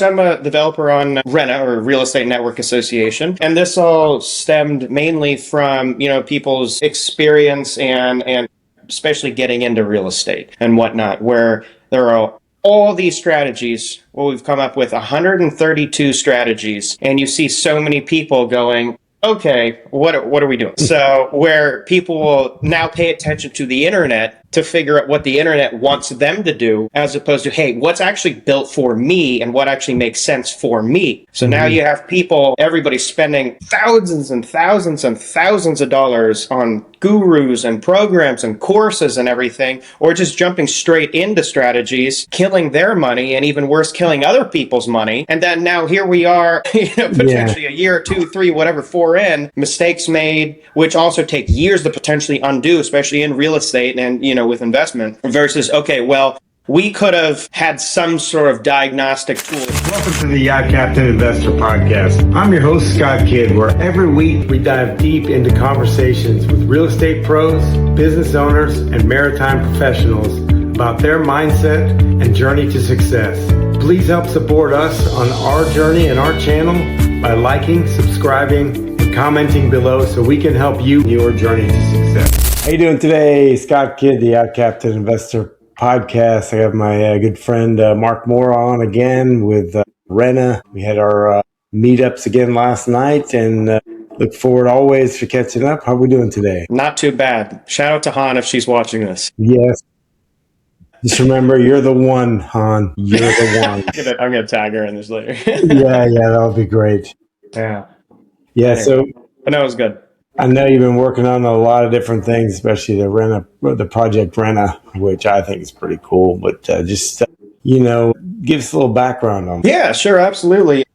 I'm a developer on RENA, or Real Estate Network Association, and this all stemmed mainly from, people's experience and especially getting into real estate and whatnot, where there are all these strategies. Well, we've come up with 132 strategies, and you see so many people going, okay, what are we doing? So where people will now pay attention to the internet to figure out what the internet wants them to do, as opposed to, hey, what's actually built for me and what actually makes sense for me. So now you have everybody spending thousands and thousands and thousands of dollars on gurus and programs and courses and everything, or just jumping straight into strategies, killing their money, and even worse, killing other people's money. And then now here we are, potentially a year, 2, 3, whatever, 4 in, mistakes made, which also take years to potentially undo, especially in real estate and, with investment, versus, okay, well, we could have had some sort of diagnostic tool. Welcome to the Yacht Captain Investor Podcast. I'm your host, Scott Kidd, where every week we dive deep into conversations with real estate pros, business owners, and maritime professionals about their mindset and journey to success. Please help support us on our journey and our channel by liking, subscribing, and commenting below so we can help you in your journey to success. How you doing today? Scott Kidd, the Yacht Captain Investor Podcast. I have my good friend Marc Mora on again with RENA. We had our meetups again last night, and look forward always to catching up. How are we doing today? Not too bad. Shout out to Han if she's watching this. Yes. Just remember, you're the one, Han. You're the one. I'm going to tag her in this later. yeah, that'll be great. Yeah. So I know it was good. I know you've been working on a lot of different things, especially the Project RENA, which I think is pretty cool. But give us a little background on it. Yeah, sure, absolutely.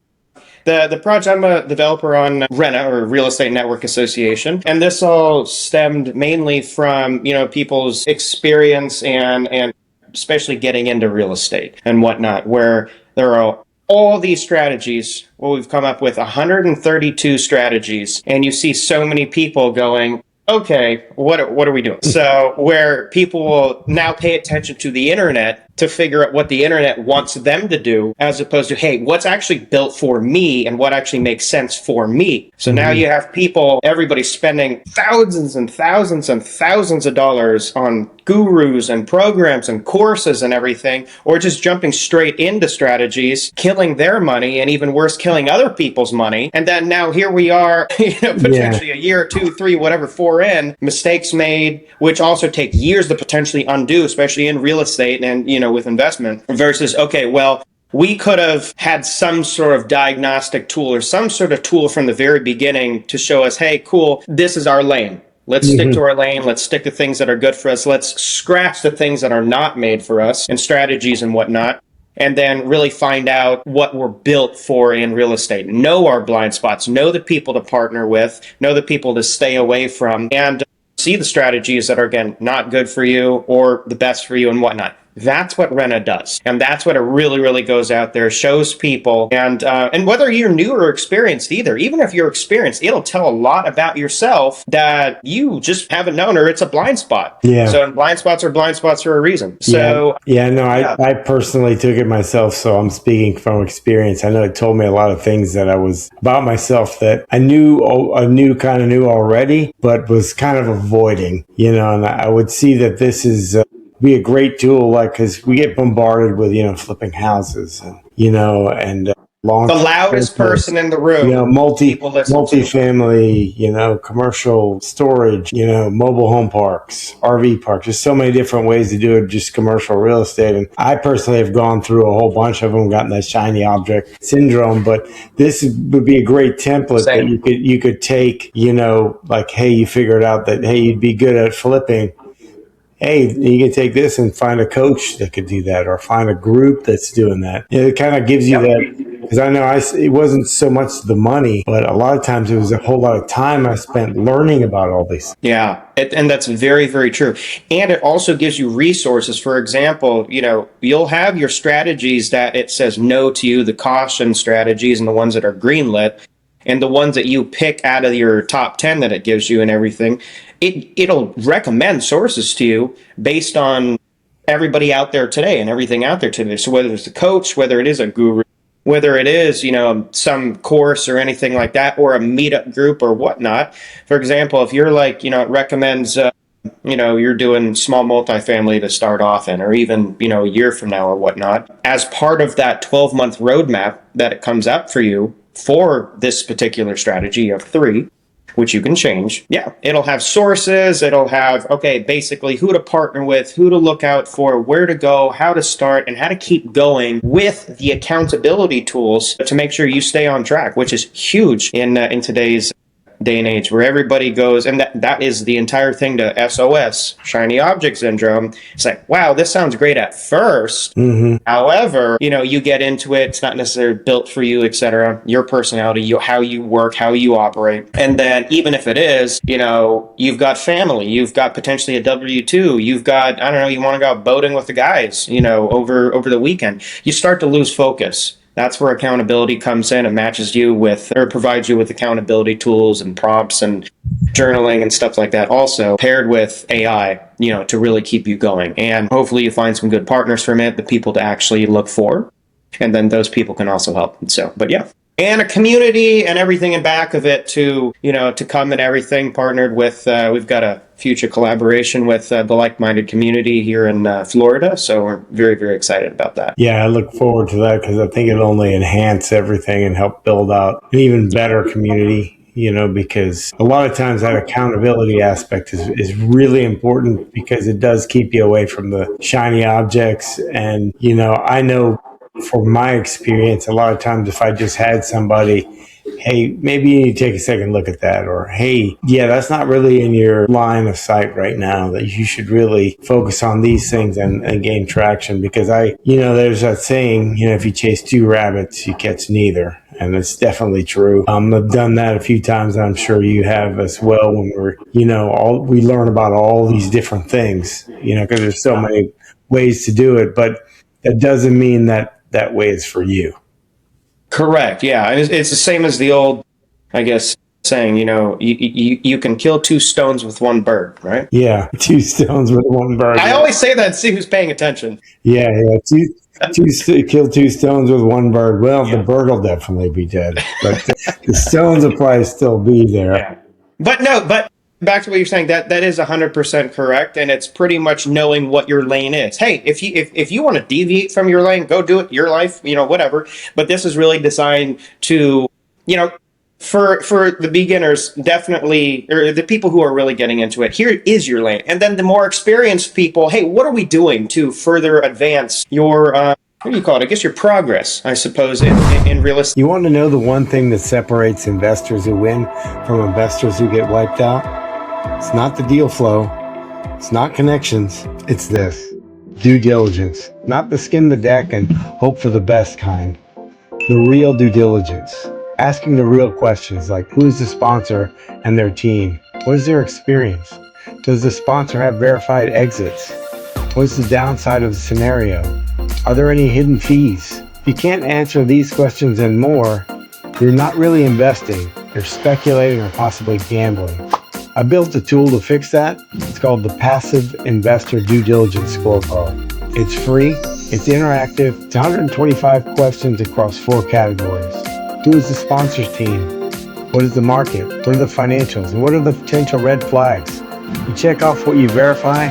The project, I'm a developer on RENA, or Real Estate Network Association, and this all stemmed mainly from, people's experience and especially getting into real estate and whatnot, where there are all these strategies. Well, we've come up with 132 strategies, and you see so many people going, okay, what are we doing? So where people will now pay attention to the internet to figure out what the internet wants them to do, as opposed to, hey, what's actually built for me and what actually makes sense for me. So now you have everybody spending thousands and thousands and thousands of dollars on gurus and programs and courses and everything, or just jumping straight into strategies, killing their money, and even worse, killing other people's money. And then now here we are, potentially a year, 2, 3, whatever, 4 in, mistakes made, which also take years to potentially undo, especially in real estate and, with investment, versus, okay, well, we could have had some sort of diagnostic tool or some sort of tool from the very beginning to show us, hey, cool, this is our lane. Let's stick to our lane. Let's stick to things that are good for us. Let's scratch the things that are not made for us and strategies and whatnot. And then really find out what we're built for in real estate. Know our blind spots. Know the people to partner with. Know the people to stay away from. And see the strategies that are, again, not good for you or the best for you and whatnot. That's what RENA does. And that's what it really, really goes out there, shows people. And whether you're new or experienced either, even if you're experienced, it'll tell a lot about yourself that you just haven't known, or it's a blind spot. Yeah. So blind spots are blind spots for a reason. So I personally took it myself, so I'm speaking from experience. I know it told me a lot of things that I was about myself that I knew already, but was kind of avoiding, and I would see that this is be a great tool, because we get bombarded with, flipping houses and, long. The loudest person in the room. Multifamily, commercial storage, mobile home parks, RV parks. There's so many different ways to do it, just commercial real estate. And I personally have gone through a whole bunch of them, gotten that shiny object syndrome. But this would be a great template that you could take, hey, you figured out that, hey, you'd be good at flipping. Hey, you can take this and find a coach that could do that, or find a group that's doing that. It kind of gives you that, because I know it wasn't so much the money, but a lot of times it was a whole lot of time I spent learning about all these. Yeah, and that's very, very true. And it also gives you resources. For example, you'll have your strategies that it says no to you, the caution strategies, and the ones that are greenlit. And the ones that you pick out of your top 10 that it gives you and everything, it'll recommend sources to you based on everybody out there today and everything out there today. So whether it's a coach, whether it is a guru, whether it is, some course or anything like that, or a meetup group or whatnot. For example, if you're like, it recommends, you're doing small multifamily to start off in, or even, a year from now or whatnot, as part of that 12-month roadmap that it comes up for you for this particular strategy of 3, which you can change. Yeah, it'll have sources. It'll have, basically who to partner with, who to look out for, where to go, how to start, and how to keep going with the accountability tools to make sure you stay on track, which is huge in today's day and age, where everybody goes, and that is the entire thing to SOS, shiny object syndrome. It's like, wow, this sounds great at first. However, you get into it, it's not necessarily built for you, etc. Your personality, how you work, how you operate. And then even if it is, you've got family, you've got potentially a W-2, you've got, I don't know, you want to go out boating with the guys, over the weekend. You start to lose focus. That's where accountability comes in and matches you with, or provides you with accountability tools and prompts and journaling and stuff like that. Also paired with AI, to really keep you going. And hopefully you find some good partners from it, the people to actually look for. And then those people can also help. So, but yeah. And a community and everything in back of it to come and everything, partnered with, we've got a future collaboration with the like-minded community here in Florida. So we're very, very excited about that. Yeah, I look forward to that because I think it'll only enhance everything and help build out an even better community, because a lot of times that accountability aspect is really important because it does keep you away from the shiny objects. And, I know from my experience, a lot of times if I just had somebody, hey, maybe you need to take a second look at that, or hey, yeah, that's not really in your line of sight right now, that you should really focus on these things and gain traction. Because there's that saying, if you chase 2 rabbits, you catch neither. And it's definitely true. I've done that a few times, and I'm sure you have as well, when we learn about all these different things, because there's so many ways to do it, but that doesn't mean that way is for you. Correct. Yeah. It's the same as the old, I guess, saying, you can kill 2 stones with 1 bird, right? Yeah. 2 stones with 1 bird. I always say that and see who's paying attention. Yeah. Kill 2 stones with 1 bird. Well, The bird will definitely be dead, but the stones will probably still be there. Yeah. But back to what you're saying, that is 100% correct, and it's pretty much knowing what your lane is. Hey, if you want to deviate from your lane, go do it. Your life, whatever. But this is really designed to, for the beginners, definitely, or the people who are really getting into it. Here is your lane, and then the more experienced people. Hey, what are we doing to further advance your what do you call it? I guess your progress, I suppose, in real estate. You want to know the one thing that separates investors who win from investors who get wiped out? It's not the deal flow. It's not connections. It's this. Due diligence. Not the skim the deck and hope for the best kind. The real due diligence. Asking the real questions like, who is the sponsor and their team? What is their experience? Does the sponsor have verified exits? What is the downside of the scenario? Are there any hidden fees? If you can't answer these questions and more, you're not really investing. You're speculating or possibly gambling. I built a tool to fix that. It's called the Passive Investor Due Diligence Scorecard. It's free, it's interactive, it's 125 questions across 4 categories. Who is the sponsor's team? What is the market? What are the financials? And what are the potential red flags? You check off what you verify,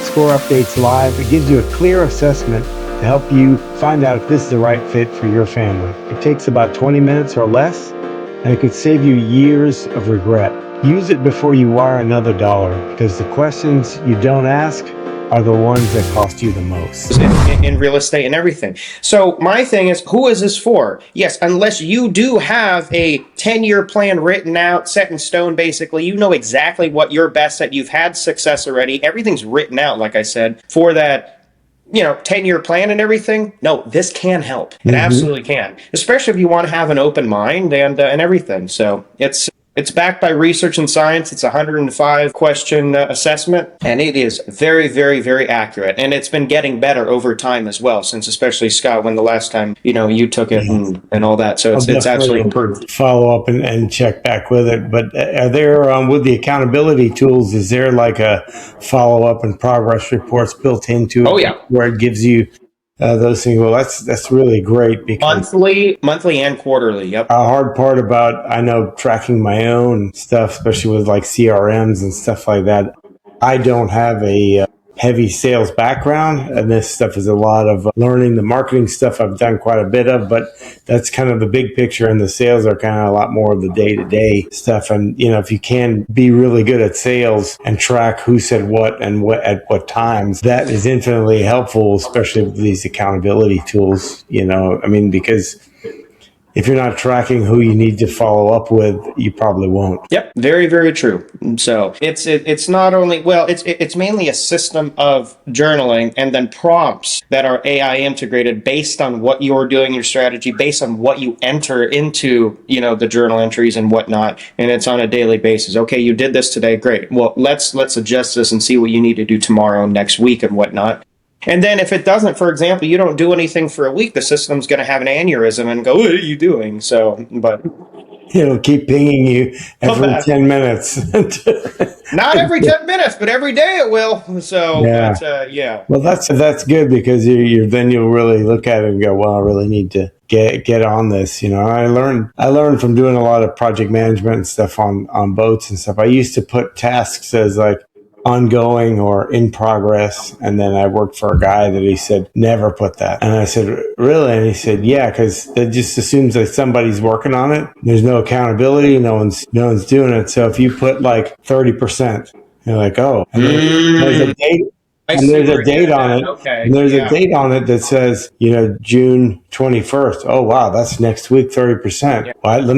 score updates live. It gives you a clear assessment to help you find out if this is the right fit for your family. It takes about 20 minutes or less, and it could save you years of regret. Use it before you wire another dollar, because the questions you don't ask are the ones that cost you the most. In real estate and everything. So my thing is, who is this for? Yes, unless you do have a 10-year plan written out, set in stone, basically, you know exactly what you're best at. You've had success already. Everything's written out, like I said, for that 10-year plan and everything. No, this can help. It absolutely can, especially if you want to have an open mind and everything. So it's backed by research and science. It's a 105 question assessment, and it is very, very, very accurate. And it's been getting better over time as well, since especially Scott, when the last time, you took it and all that. So it's absolutely improved. Follow up and check back with it. But are there, with the accountability tools, is there like a follow up and progress reports built into it? Oh, yeah. Where it gives you those things. Well, that's really great because Monthly and quarterly. Yep. a hard part about, I know, tracking my own stuff, especially with like CRMs and stuff like that. I don't have a heavy sales background, and this stuff is a lot of learning. The marketing stuff I've done quite a bit of, but that's kind of the big picture, and the sales are kind of a lot more of the day-to-day stuff. And if you can be really good at sales and track who said what and what at what times, that is infinitely helpful, especially with these accountability tools. Because if you're not tracking who you need to follow up with, you probably won't. Yep, very, very true. So it's not only, well, it's mainly a system of journaling and then prompts that are AI integrated based on what you're doing, your strategy, based on what you enter into, the journal entries and whatnot. And it's on a daily basis. Okay, you did this today, great. Well, let's adjust this and see what you need to do tomorrow, next week, and whatnot. And then if it doesn't, for example, you don't do anything for a week, the system's going to have an aneurysm and go, what are you doing? So, but it'll keep pinging you every 10 minutes. Not every 10 minutes, but every day it will. So, yeah. Well, that's good because then you'll really look at it and go, well, I really need to get on this. I learned from doing a lot of project management and stuff on boats and stuff. I used to put tasks as like ongoing or in progress. And then I worked for a guy that he said, never put that. And I said, really? And he said, yeah, because it just assumes that somebody's working on it. There's no accountability. No one's doing it. So if you put like 30%, you're like, oh, and there's a date. And there's a date on it. Okay. And there's a date on it that says, June 21st. Oh, wow, that's next week, 30%. Yeah. Well, let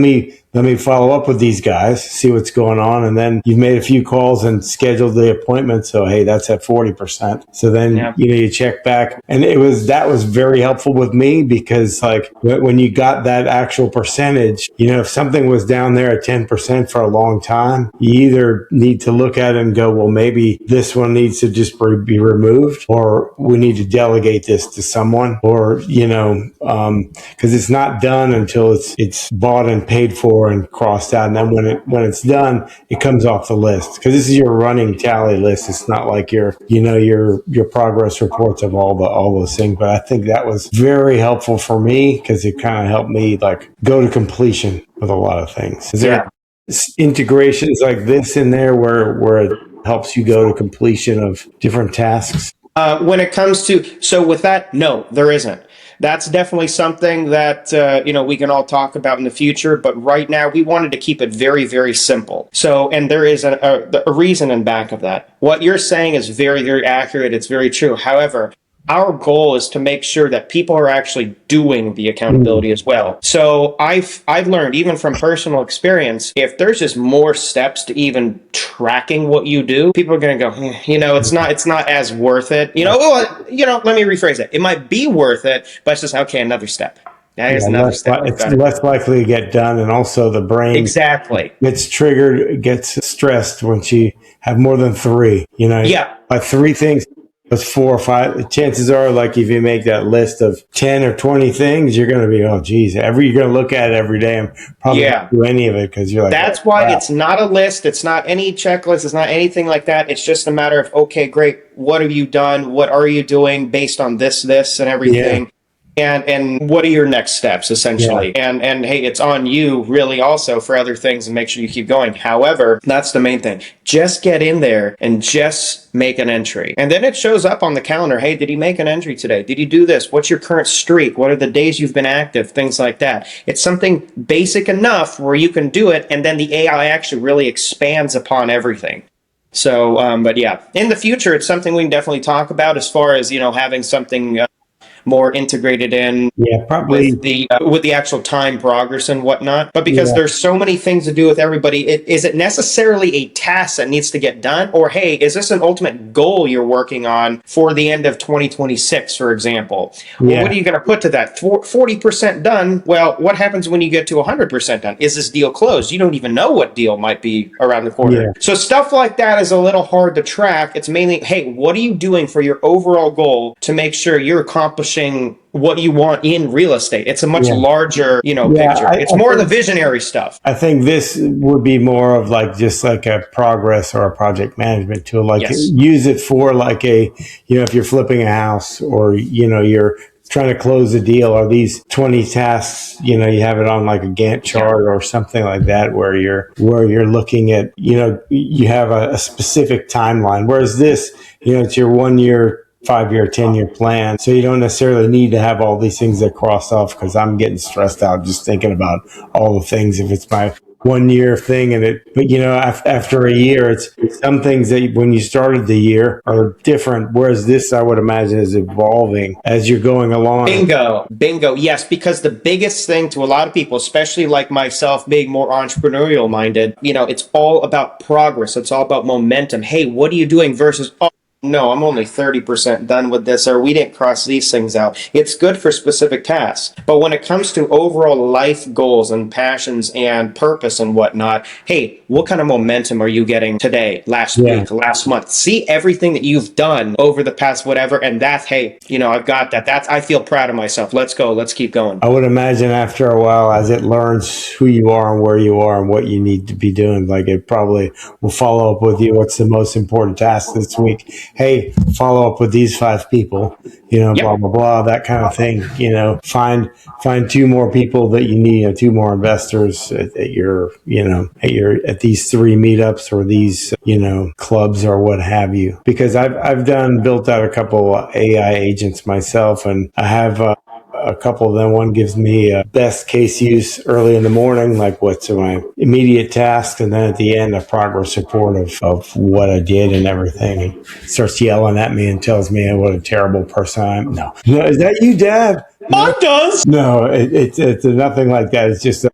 me follow up with these guys, see what's going on. And then you've made a few calls and scheduled the appointment. So, hey, that's at 40%. So then, you check back. And that was very helpful with me because like when you got that actual percentage, if something was down there at 10% for a long time, you either need to look at it and go, well, maybe this one needs to just be removed, or we need to delegate this to someone, or, because it's not done until it's bought and paid for and crossed out. And then when it's done, it comes off the list because this is your running tally list. It's not like your progress reports of all those things. But I think that was very helpful for me because it kind of helped me like go to completion with a lot of things. Is there integrations like this in there where it helps you go to completion of different tasks? When it comes to, so with that, no, there isn't. That's definitely something that, we can all talk about in the future. But right now, we wanted to keep it very, very simple. So, and there is a reason in back of that. What you're saying is very, very accurate. It's very true. However, our goal is to make sure that people are actually doing the accountability as well. So I've learned, even from personal experience, if there's just more steps to even tracking what you do, people are going to go, it's not as worth it. Let me rephrase it. It might be worth it, but it's just, okay, another step. It's less likely to get done, and also the brain gets triggered, gets stressed when you have more than three. Like three things. But 4 or 5, chances are, like if you make that list of 10 or 20 things, you're going to be, oh, geez, you're going to look at it every day and probably not do any of it because you're like, that's why it's not a list. It's not any checklist. It's not anything like that. It's just a matter of, okay, great. What have you done? What are you doing based on this, and everything? Yeah. And what are your next steps, essentially? Yeah. And hey, it's on you really also for other things and make sure you keep going. However, that's the main thing. Just get in there and just make an entry. And then it shows up on the calendar. Hey, did you make an entry today? Did you do this? What's your current streak? What are the days you've been active? Things like that. It's something basic enough where you can do it. And then the AI actually really expands upon everything. So, but yeah, in the future, it's something we can definitely talk about as far as, having something more integrated in probably with the actual time progress and whatnot. But because there's so many things to do with everybody, is it necessarily a task that needs to get done? Or, hey, is this an ultimate goal you're working on for the end of 2026, for example? Well, what are you going to put to that? 40% done. Well, what happens when you get to 100% done? Is this deal closed? You don't even know what deal might be around the corner. Yeah. So stuff like that is a little hard to track. It's mainly, hey, what are you doing for your overall goal to make sure you're accomplishing accomplishing what you want in real estate. It's a much larger, picture. It's more of the visionary stuff. I think this would be more of like just like a progress or a project management tool. Like use it for like if you're flipping a house or, you're trying to close a deal, or these 20 tasks, you have it on like a Gantt chart or something like that, where you're looking at, you have a specific timeline. Whereas this, it's your 1 year, 5 year, 10-year plan. So you don't necessarily need to have all these things that cross off, because I'm getting stressed out just thinking about all the things. If it's my 1 year thing but after a year, it's some things that when you started the year are different. Whereas this, I would imagine, is evolving as you're going along. Bingo. Yes, because the biggest thing to a lot of people, especially like myself, being more entrepreneurial minded, it's all about progress. It's all about momentum. Hey, what are you doing versus, no, I'm only 30% done with this, or we didn't cross these things out. It's good for specific tasks. But when it comes to overall life goals and passions and purpose and whatnot, hey, what kind of momentum are you getting today, last week, last month? See everything that you've done over the past whatever, and that's, hey, I've got that. I feel proud of myself. Let's go. Let's keep going. I would imagine after a while, as it learns who you are and where you are and what you need to be doing, like it probably will follow up with you. What's the most important task this week? Hey, follow up with these 5 people, blah, blah, blah, that kind of thing. Find 2 more people that you need, 2 more investors at these 3 meetups or these, clubs or what have you. Because I've built out a couple AI agents myself, and I have a couple of them. One gives me a best case use early in the morning, like what's my immediate task, and then at the end a progress report of what I did and everything. And starts yelling at me and tells me what a terrible person I am. No, is that you, Dad? Mom does. No, it's nothing like that. It's just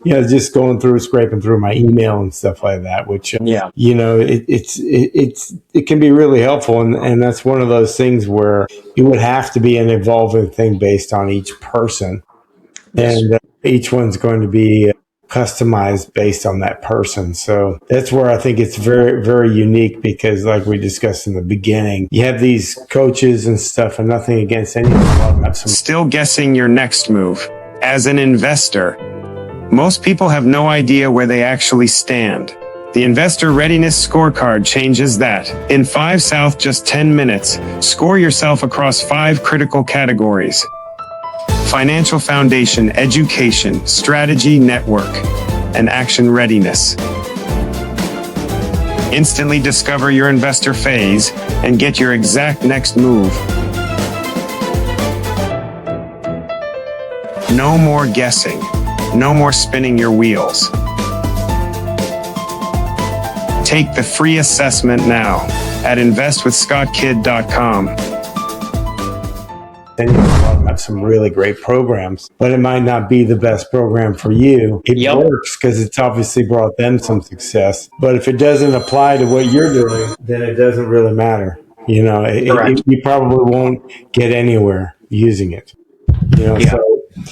just going through, scraping through my email and stuff like that, which, it can be really helpful. And that's one of those things where it would have to be an evolving thing based on each person. Yes. And each one's going to be customized based on that person. So that's where I think it's very, very unique, because like we discussed in the beginning, you have these coaches and stuff, and nothing against anyone. Still guessing your next move. As an investor, most people have no idea where they actually stand. The Investor Readiness Scorecard changes that. In 5 South, just 10 minutes, score yourself across 5 critical categories: financial foundation, education, strategy, network, and action readiness. Instantly discover your investor phase and get your exact next move. No more guessing. No more spinning your wheels. Take the free assessment now at investwithscottkid.com. Then you have some really great programs, but it might not be the best program for you. It works because it's obviously brought them some success. But if it doesn't apply to what you're doing, then it doesn't really matter. You probably won't get anywhere using it. So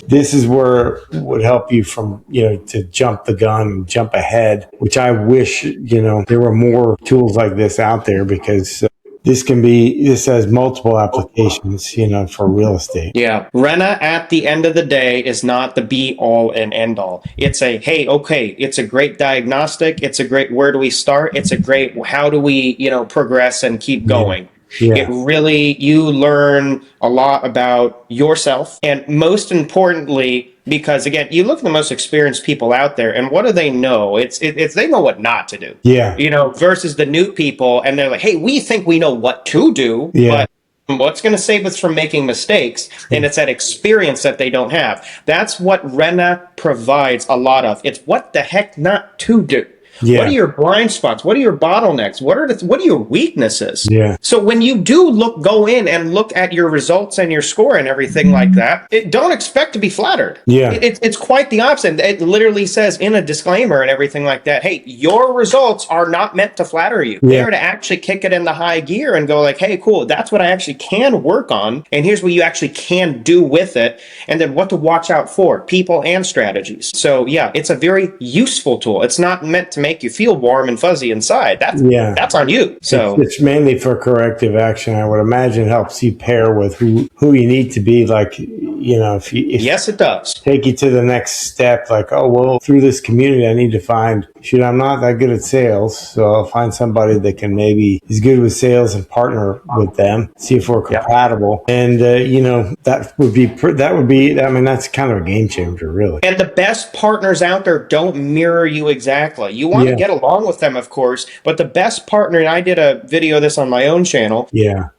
this is where it would help you from, to jump the gun and jump ahead, which I wish, there were more tools like this out there, because this has multiple applications, for real estate. Yeah. RENA at the end of the day is not the be all and end all. It's it's a great diagnostic. It's a great, where do we start? It's a great, how do we, progress and keep going? Yeah. It really, you learn a lot about yourself, and most importantly, because again, you look at the most experienced people out there, and what do they know? It's they know what not to do. Yeah. Versus the new people, and they're like, hey, we think we know what to do, but what's going to save us from making mistakes? And it's that experience that they don't have. That's what RENA provides a lot of. It's what the heck not to do. Yeah. What are your blind spots? What are your bottlenecks? What are your weaknesses? Yeah. So when you do go in and look at your results and your score and everything like that, don't expect to be flattered. Yeah. It's quite the opposite. It literally says in a disclaimer and everything like that, hey, your results are not meant to flatter you. Yeah. They're to actually kick it into high gear and go like, hey, cool, that's what I actually can work on. And here's what you actually can do with it. And then what to watch out for, people and strategies. So yeah, it's a very useful tool. It's not meant to make you feel warm and fuzzy inside, that's on you. So it's mainly for corrective action. I would imagine it helps you pair with who you need to be. Like, if yes, it does. Take you to the next step. Like, oh, well, through this community, I need to find, I'm not that good at sales. So I'll find somebody that can maybe is good with sales and partner with them, see if we're compatible. And, that would be, I mean, that's kind of a game changer, really. And the best partners out there don't mirror you exactly. You want to get along with them, of course, but the best partner, and I did a video of this on my own channel. Yeah.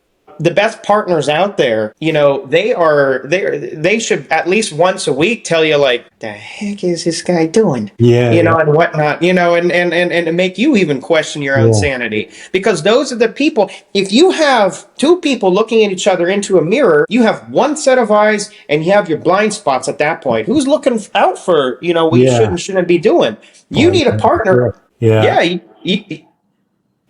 The best partners out there, they should at least once a week tell you, like, the heck is this guy doing? And whatnot, and make you even question your own sanity. Because those are the people, if you have two people looking at each other into a mirror, you have one set of eyes and you have your blind spots at that point. Who's looking out for, what you shouldn't be doing? You need a partner.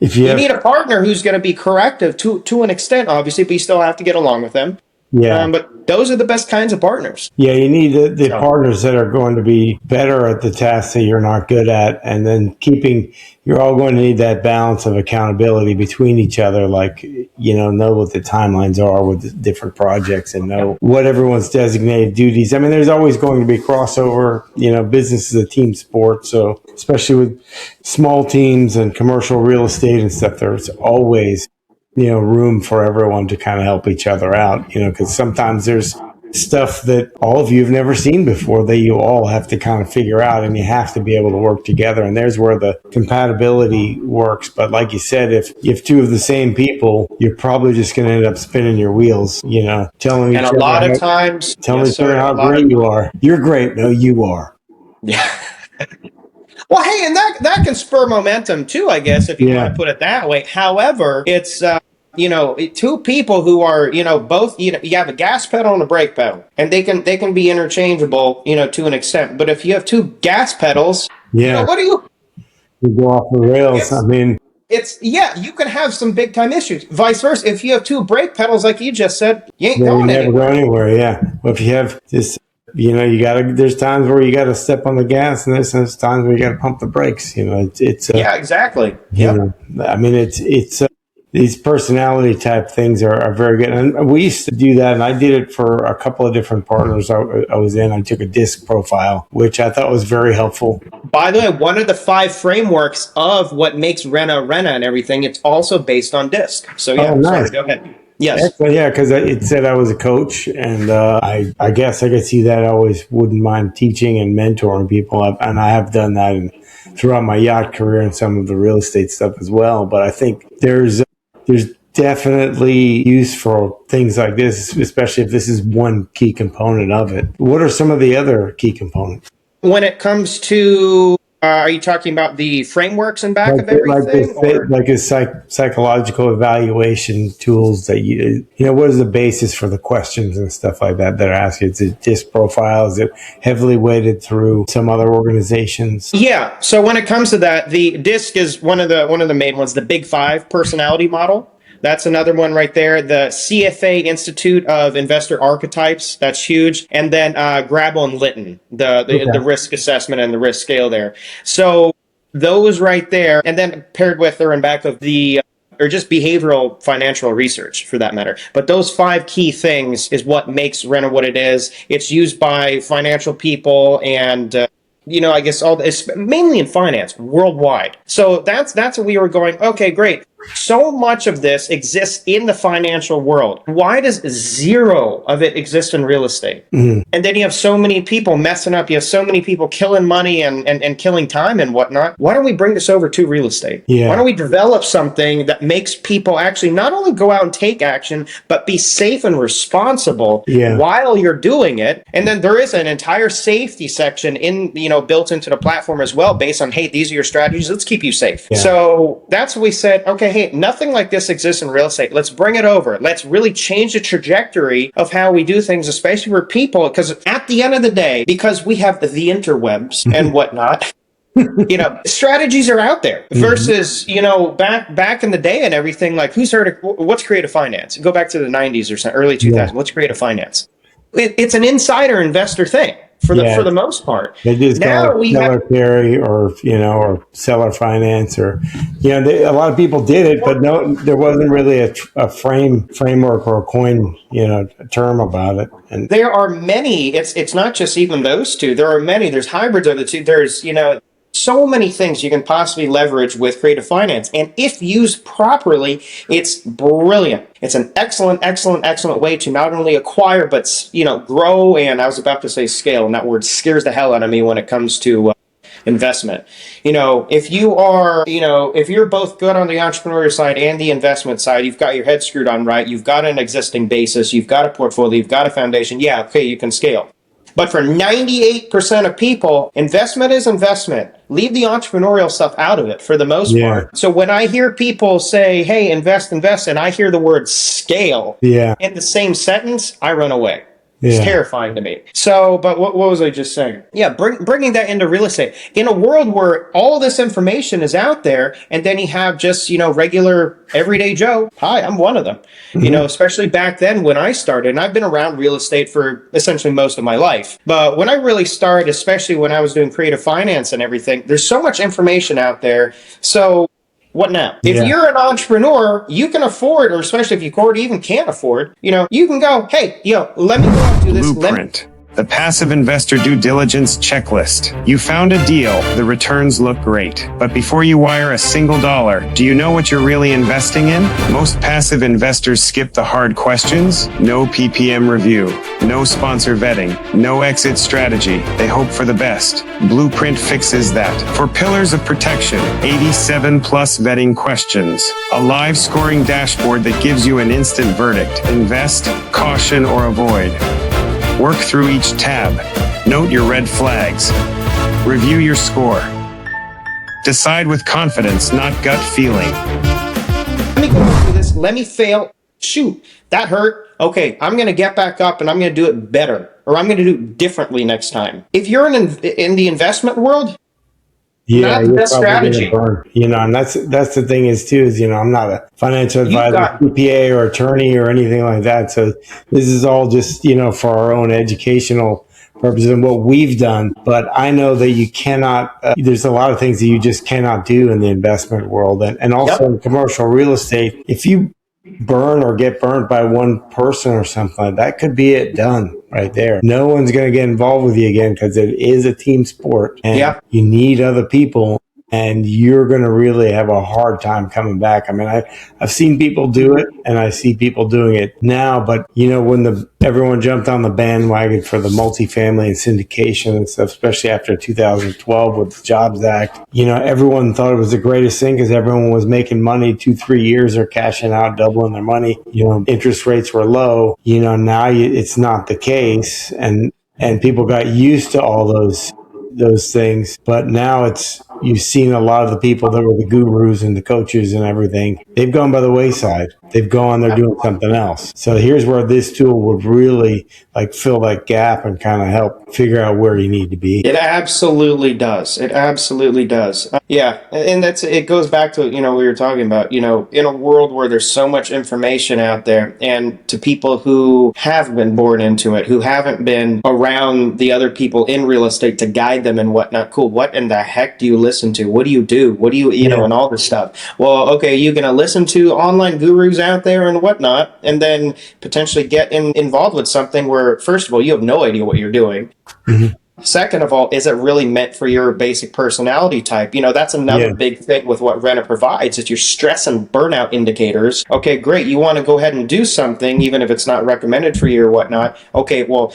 You need a partner who's going to be corrective to an extent, obviously, but you still have to get along with them. But those are the best kinds of partners. Yeah, you need the partners that are going to be better at the tasks that you're not good at, and then you're all going to need that balance of accountability between each other, like, know what the timelines are with the different projects and know what everyone's designated duties. I mean, there's always going to be crossover. Business is a team sport, so especially with small teams and commercial real estate and stuff, there's always room for everyone to kind of help each other out, because sometimes there's stuff that all of you have never seen before that you all have to kind of figure out, and you have to be able to work together. And there's where the compatibility works. But like you said, if you have two of the same people, you're probably just going to end up spinning your wheels, telling each other. And a lot of times, telling each other how great you are. You're great. No, you are. Yeah. Well, hey, and that can spur momentum too, I guess, if you want to put it that way. However, it's two people who are, both, you have a gas pedal and a brake pedal, and they can be interchangeable, to an extent. But if you have two gas pedals, what do you go off the rails? You can have some big time issues. Vice versa, if you have two brake pedals, like you just said, you ain't going anywhere. You never go anywhere. Yeah. Well, if you have this. There's times where you got to step on the gas, and there's times where you got to pump the brakes. Exactly. It's these personality type things are very good. And we used to do that, and I did it for a couple of different partners I was in. I took a disc profile, which I thought was very helpful. By the way, one of the 5 frameworks of what makes RENA and everything, it's also based on disc. So nice. Sorry, go ahead. Yes. Excellent. Yeah, because it said I was a coach, and I guess I could see that. I always wouldn't mind teaching and mentoring people, and I have done that throughout my yacht career and some of the real estate stuff as well. But I think there's definitely use for things like this, especially if this is one key component of it. What are some of the other key components? When it comes to are you talking about the frameworks and back of everything? Like a psychological evaluation tools that what is the basis for the questions and stuff like that are asked? Is it DISC profile? Is it heavily weighted through some other organizations? Yeah. So when it comes to that, the DISC is one of the main ones, the Big 5 personality model. That's another one right there. The CFA Institute of Investor Archetypes, that's huge. And then Grabble and Litton, the risk assessment and the risk scale there. So those right there, and then paired with or in back of the, or just behavioral financial research for that matter. But those 5 key things is what makes RENA what it is. It's used by financial people and I guess it's mainly in finance worldwide. So that's what we were going, okay, great. So much of this exists in the financial world. Why does 0 of it exist in real estate? Mm-hmm. And then you have so many people messing up. You have so many people killing money and killing time and whatnot. Why don't we bring this over to real estate? Yeah. Why don't we develop something that makes people actually not only go out and take action, but be safe and responsible while you're doing it? And then there is an entire safety section built into the platform as well, based on, hey, these are your strategies. Let's keep you safe. Yeah. So that's what we said. Okay, hey, nothing like this exists in real estate. Let's bring it over. Let's really change the trajectory of how we do things, especially for people, because at the end of the day, because we have the interwebs and whatnot, strategies are out there versus, back in the day and everything, like who's heard of, what's creative finance? Go back to the 90s or something, early 2000s. What's creative finance? It's an insider investor thing. for the most part. They just Now call it we seller carry, or or seller finance, or a lot of people did it, but no, there wasn't really a framework or a coin term about it. And there are many. It's not just even those two. There are many. There's hybrids of the two. There's so many things you can possibly leverage with creative finance. And if used properly, it's brilliant. It's an excellent, excellent, excellent way to not only acquire, but, grow. And I was about to say scale, and that word scares the hell out of me when it comes to investment. If you're both good on the entrepreneurial side and the investment side, you've got your head screwed on right, you've got an existing basis, you've got a portfolio, you've got a foundation. Yeah, okay, you can scale. But for 98% of people, investment is investment. Leave the entrepreneurial stuff out of it for the most part. So when I hear people say, hey, invest, and I hear the word scale in the same sentence, I run away. It's terrifying to me. So, but what was I just saying? Yeah, bringing that into real estate. In a world where all this information is out there, and then you have just, regular everyday Joe. Hi, I'm one of them. Especially back then when I started, and I've been around real estate for essentially most of my life. But when I really started, especially when I was doing creative finance and everything, there's so much information out there. So what now? If you're an entrepreneur, you can afford, or especially if you even can't afford, you can go, hey, let me go out and do this. Blueprint. The passive investor due diligence checklist. You found a deal, the returns look great. But before you wire a single dollar, do you know what you're really investing in? Most passive investors skip the hard questions. No PPM review, no sponsor vetting, no exit strategy. They hope for the best. Blueprint fixes that. For pillars of protection, 87 plus vetting questions. A live scoring dashboard that gives you an instant verdict. Invest, caution, or avoid. Work through each tab. Note your red flags. Review your score. Decide with confidence, not gut feeling. Let me go through this. Let me fail. Shoot, that hurt. Okay, I'm going to get back up and I'm going to do it better, or I'm going to do it differently next time. If you're in the investment world, not the best strategy. And that's the thing is I'm not a financial advisor, CPA, or attorney or anything like that. So this is all just, for our own educational purposes and what we've done. But I know that you cannot, there's a lot of things that you just cannot do in the investment world. And also in commercial real estate, if you burn or get burnt by one person or something like that, could be it done right there. No one's going to get involved with you again because it is a team sport and you need other people, and you're going to really have a hard time coming back. I mean, I've seen people do it, and I see people doing it now, but when everyone jumped on the bandwagon for the multifamily and syndication and stuff, especially after 2012 with the Jobs Act, everyone thought it was the greatest thing because everyone was making money 2-3 years, they're cashing out, doubling their money. Interest rates were low. Now it's not the case, and people got used to all those things, but now you've seen a lot of the people that were the gurus and the coaches and everything, they've gone by the wayside. They've gone, they're doing something else. So here's where this tool would really fill that gap and kind of help figure out where you need to be. It absolutely does. It absolutely does. And it goes back to, we were talking about, in a world where there's so much information out there, and to people who have been born into it, who haven't been around the other people in real estate to guide them and whatnot. Cool. What in the heck do you listen to? What do you do? What do you, and all this stuff? Well, okay, you're going to listen to online gurus out there and whatnot, and then potentially get involved with something where, first of all, you have no idea what you're doing. Mm-hmm. Second of all, is it really meant for your basic personality type? That's another big thing with what RENA provides, is your stress and burnout indicators. Okay, great. You want to go ahead and do something, even if it's not recommended for you or whatnot. Okay, well,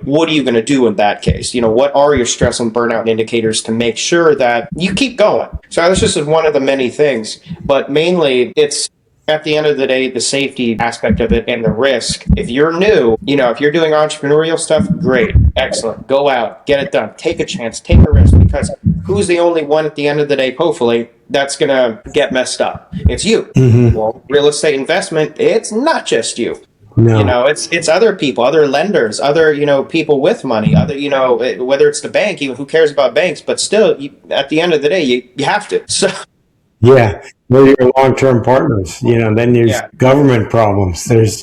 what are you going to do in that case? What are your stress and burnout indicators to make sure that you keep going? So that's just one of the many things, but mainly it's, at the end of the day, the safety aspect of it and the risk. If you're new, if you're doing entrepreneurial stuff, great, excellent. Go out, get it done, take a chance, take a risk, because who's the only one at the end of the day, hopefully, that's going to get messed up? It's you. Mm-hmm. Well, real estate investment, it's not just you. No. It's other people, other lenders, other, people with money, other, whether it's the bank, even who cares about banks, but still, at the end of the day, you have to. So. Yeah, they're your long-term partners. Then there's government problems. There's,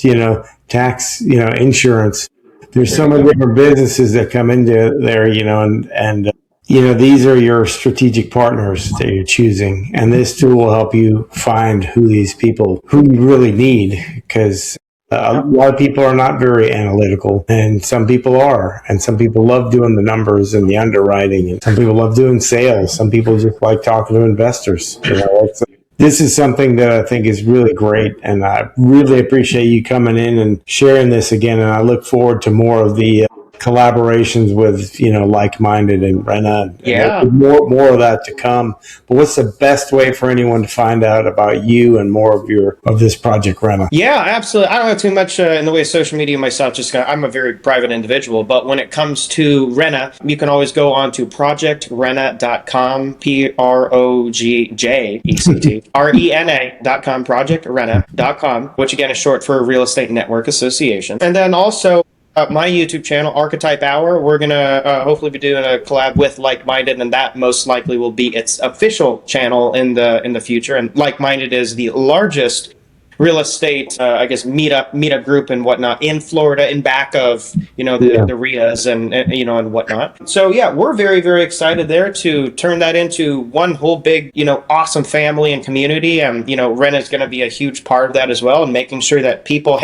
tax, insurance. there's so many different businesses that come into there, these are your strategic partners that you're choosing. And this tool will help you find who you really need, because a lot of people are not very analytical, and some people are, and some people love doing the numbers and the underwriting, and some people love doing sales. Some people just like talking to investors. This is something that I think is really great, and I really appreciate you coming in and sharing this again. And I look forward to more of the collaborations with like-minded and RENA. Yeah, more of that to come. But what's the best way for anyone to find out about you and more of this Project RENA? Yeah, absolutely. I don't have too much in the way of social media myself. I'm a very private individual, but when it comes to RENA, you can always go on to projectrena.com, PROJECT, projectrena.com, which again is short for Real Estate Network Association. And then also my YouTube channel, Archetype Hour, we're going to hopefully be doing a collab with Like-Minded, and that most likely will be its official channel in the future. And Like-Minded is the largest real estate, meetup group and whatnot in Florida, in back of, the RIAs and whatnot. So yeah, we're very, very excited there to turn that into one whole big, awesome family and community. And, RENA is going to be a huge part of that as well, and making sure that people,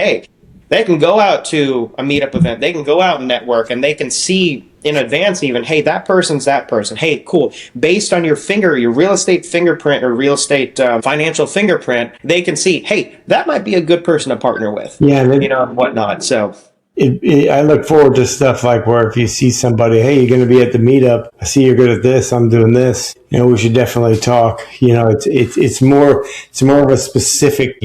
they can go out to a meetup event, they can go out and network, and they can see in advance even, hey, that person's that person. Hey, cool. Based on your real estate fingerprint or real estate financial fingerprint, they can see, hey, that might be a good person to partner with. Yeah, and whatnot. So I look forward to stuff like where if you see somebody, hey, you're going to be at the meetup. I see you're good at this. I'm doing this. We should definitely talk. It's more of a specific,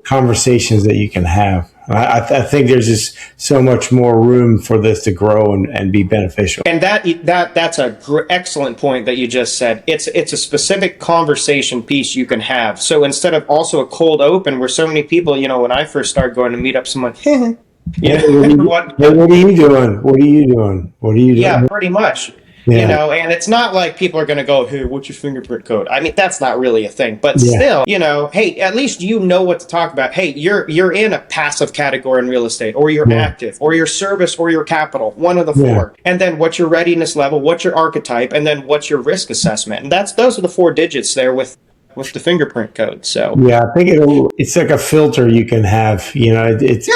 conversations that you can have. I think there's just so much more room for this to grow and be beneficial. And that's a excellent point that you just said. It's a specific conversation piece you can have. So instead of also a cold open where so many people, when I first started going to meet up someone, what are you doing? What are you doing? Yeah, pretty much. Yeah. And it's not like people are going to go, hey, what's your fingerprint code? I mean, that's not really a thing. But still, hey, at least what to talk about. Hey, you're in a passive category in real estate, or you're active, or your service, or your capital, one of the four. And then what's your readiness level, what's your archetype, and then what's your risk assessment. And those are the 4 digits there with the fingerprint code. So yeah, I think it's like a filter you can have. It's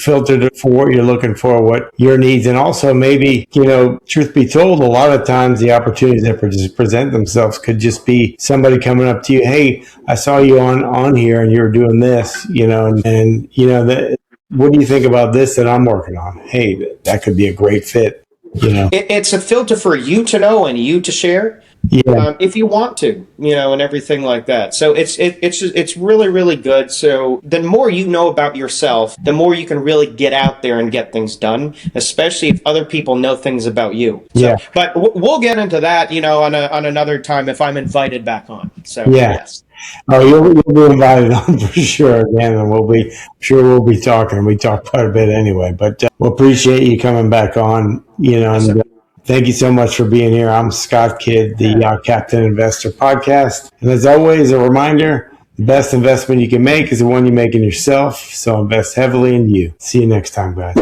filtered for what you're looking for, what your needs, and also maybe truth be told, a lot of times the opportunities that present themselves could just be somebody coming up to you, hey, I saw you on here and you were doing this, and what do you think about this that I'm working on? Hey, that could be a great fit. It's a filter for you to know and you to share. If you want to, and everything like that. So it's really, really good. So the more you know about yourself, the more you can really get out there and get things done, especially if other people know things about you. So, but we'll get into that, on another time if I'm invited back on. So yes. Oh, you'll be invited on for sure again, and we'll be talking. We talk quite a bit anyway, but we'll appreciate you coming back on, and thank you so much for being here. I'm Scott Kidd, the Yacht Captain Investor Podcast. And as always, a reminder, the best investment you can make is the one you make in yourself. So invest heavily in you. See you next time, guys.